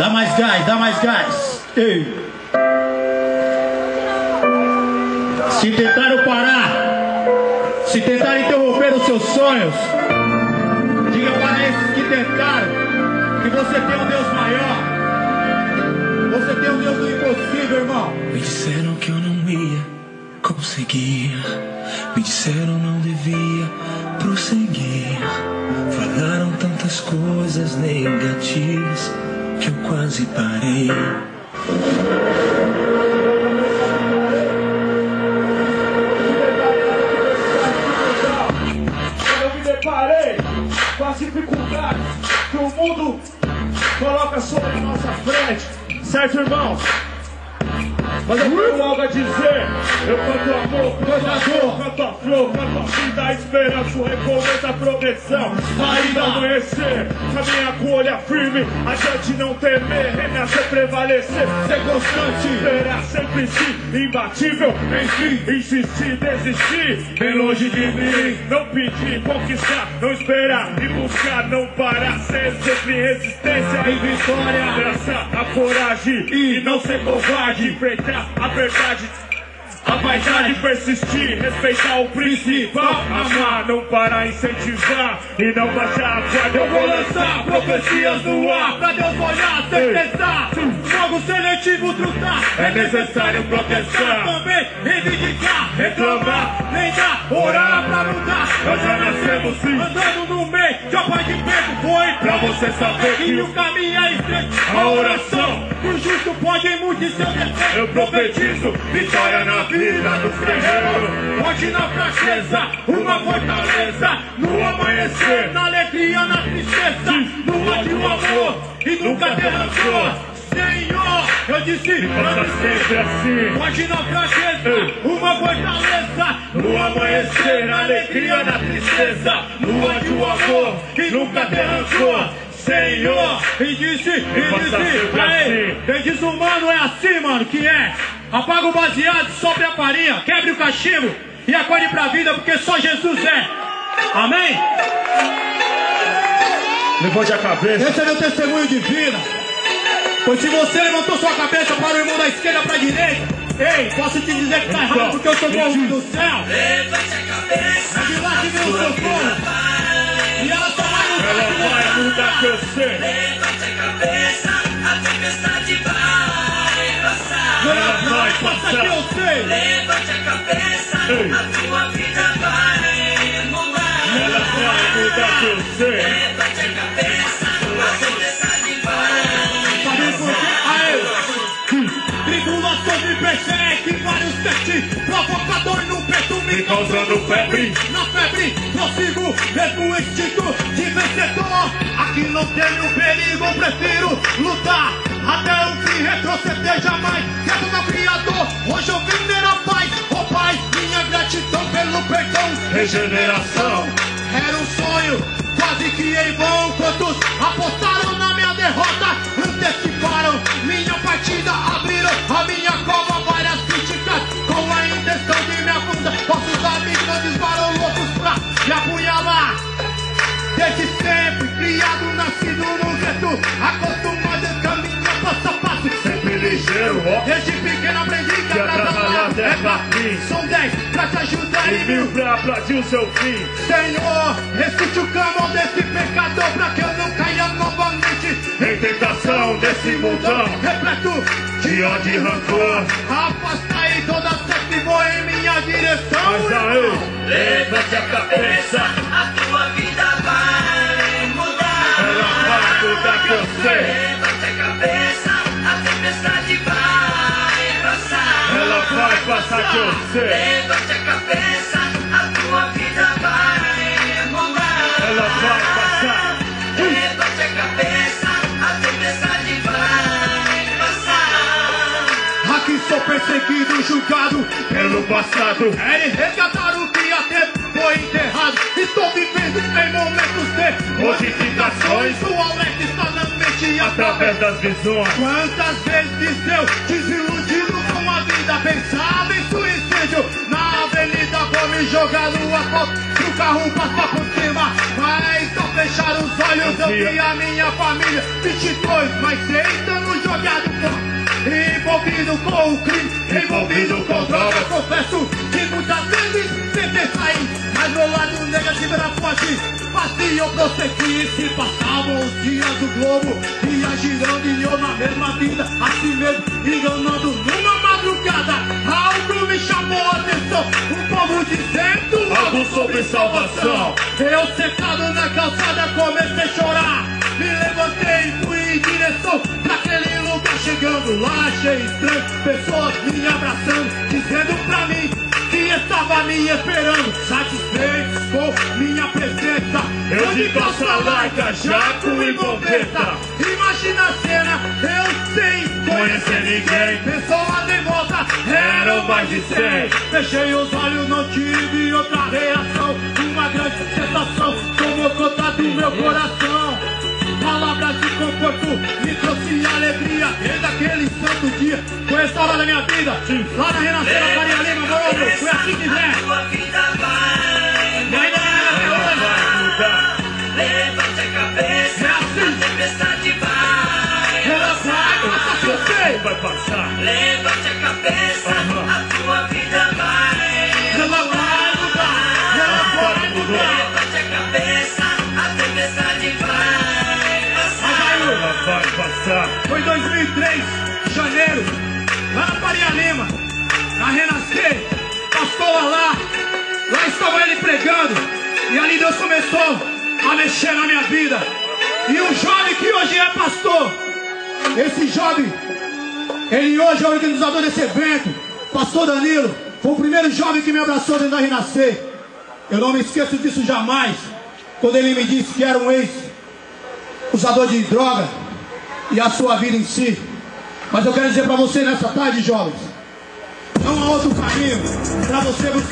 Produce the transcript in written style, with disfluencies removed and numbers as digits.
Dá mais gás, dá mais gás. Ei. Se tentaram parar, se tentaram interromper os seus sonhos, diga para esses que tentaram que você tem um Deus maior. Você tem um Deus do impossível, irmão. Me disseram que eu não ia conseguir, me disseram não devia prosseguir. Falaram tantas coisas negativas que eu quase parei. Eu me deparei com as dificuldades que o mundo coloca sobre a nossa frente. Certo, irmãos? Mas eu tenho algo a dizer. Eu canto amor, canto a dor, canto a flor, canto a vida, a esperança, o recomeço, a progressão. Ainda amanhecer, caminha com o olho firme, adiante não temer, renascer, prevalecer, ser constante, será sempre sim, imbatível, enfim, insistir, desistir, bem longe de mim, não pedir, conquistar, não esperar e buscar, não parar, ser sempre resistência e vitória, abraçar a coragem e não ser covarde, enfrentar a verdade, a vaidade, persistir, respeitar o principal, amar, não parar, incentivar e não baixar a guarda. Eu vou lançar profecias no ar pra Deus olhar, certeza, fogo seletivo trutar, é necessário protestar, também reivindicar, reclamar, lembrar, orar pra mudar. Nós já nascemos sim, andando no meio de uma paz de pego, foi pra você saber que o caminho é estreito, a oração, o justo pode muito em seu defeito. Eu profetizo vitória na vida dos guerreiros, forte na fraqueza, uma fortaleza, no amanhecer, na alegria, na tristeza, no ódio, o amor, e nunca derrancou. Senhor, eu disse, faça sempre assim, forte na fraqueza, uma fortaleza, no amanhecer, na alegria, na tristeza, no ódio, o amor, e nunca derrancou. Senhor, e disse, aí, quem diz humano é assim, mano, que é. Apaga o baseado, sopre a farinha, quebre o cachimbo e acorde pra vida, porque só Jesus é. Amém? Levante a cabeça. Esse é meu testemunho de vida. Pois se você levantou sua cabeça para o irmão da esquerda para a direita, ei, posso te dizer que tá errado, porque eu sou povo do céu. Levante a cabeça. É de lá que vem o seu povo. E ela só vai mudar. Ela vai mudar que eu sei. Levante a cabeça, a tempestade vai passar. Ela vai passar que eu sei. Levante a cabeça, a tua vida vai mudar. Ela vai mudar que eu sei. Levante a cabeça, a tempestade vai Sabe por quê? Aê! Tribulações me perseguem, vários testes, provocador no peito me causando febre. Na febre, prossigo, mesmo instinto de vencedor. Aqui não tenho perigo, prefiro lutar até o fim, retroceder jamais. Quero meu Criador, hoje eu vim ter a paz. Oh Pai, minha gratidão pelo perdão, regeneração. Era um sonho, quase que em vão. Quantos apostaram na minha derrota, anteciparam minha partida, abriram a minha cova, várias críticas com a intenção de me afundar. Vossos amigos não disparam loucos pra me apunhalar. Desde sempre, criado, nascido no gueto, acostumado a caminhar passo a passo, sempre ligeiro, ó. Desde pequeno aprendi que atrasar é pra mim. São 10 pra te ajudar e 1000 pra aplaudir o seu fim. Senhor, rescute o clamor desse pecador pra que eu não caia novamente em tentação desse mundão repleto de ódio e rancor. Afasta aí toda seta e voa em minha direção. Mas aí, levante a cabeça, a tua vida vai mudar. ela vai mudar que eu sei. Levante a cabeça, a tempestade vai passar. Ela vai passar que eu sei. Levante a cabeça, a tua vida vai mudar. Ela vai passar. Levante a cabeça, a tempestade vai passar. Aqui sou perseguido, julgado pelo passado. Eles resgataram o que até foi enterrado. Estou vivendo em momentos de modificações. O alerta está na mente através das visões. Quantas vezes eu desiludido com a vida, pensava em suicídio. Na avenida vou me jogar no asfalto. o carro passar por cima, mas ao fechar os olhos eu vi a minha família. 22, mas 6 anos jogado fora. Envolvido com o crime, envolvido com droga. Confesso que muitas vezes tentei sair, mas meu lado negativo era forte. Assim eu prossegui, se passavam os dias do globo, ia girando e eu na mesma vida, assim mesmo, enganando numa madrugada. Algo me chamou a atenção, o povo dizendo algo sobre salvação. Eu sentado na calçada comecei a chorar, me levantei e fui em direção pra aquele lugar. Chegando lá achei estranho, pessoas me abraçando, dizendo pra mim que estava me esperando. Satisfeitos com minha presença, eu de calça larga, jaco e bombeta. Imagina a cena, eu sem conhecer ninguém, pessoas em volta, eram mais de 100. Fechei os olhos, não tive outra reação, uma grande sensação tomou conta do meu coração. Palavras de conforto me trouxe alegria desde aquele santo dia. Foi essa hora da minha vida, lá na Renascer, na Faria Lima, mano. Foi assim que vem. E ainda vai mudar. Levante a cabeça, a tempestade vai. Ela vai passar, que eu sei. Vai passar. Levante a cabeça, a tua vida vai. Ela vai mudar. Ela vai mudar. Levante a cabeça, a tempestade vai. Ela vai passar. Foi 2003, janeiro, lá na Faria Lima, na Renascer, pastor lá estava ele pregando, e ali Deus começou a mexer na minha vida. E um jovem que hoje é pastor, esse jovem, ele hoje é o organizador desse evento, pastor Danilo, foi o primeiro jovem que me abraçou dentro da Renascer. Eu não me esqueço disso jamais, quando ele me disse que era um ex-usador de droga e a sua vida em si. Mas eu quero dizer para você nessa tarde, jovens, não há outro caminho para você buscar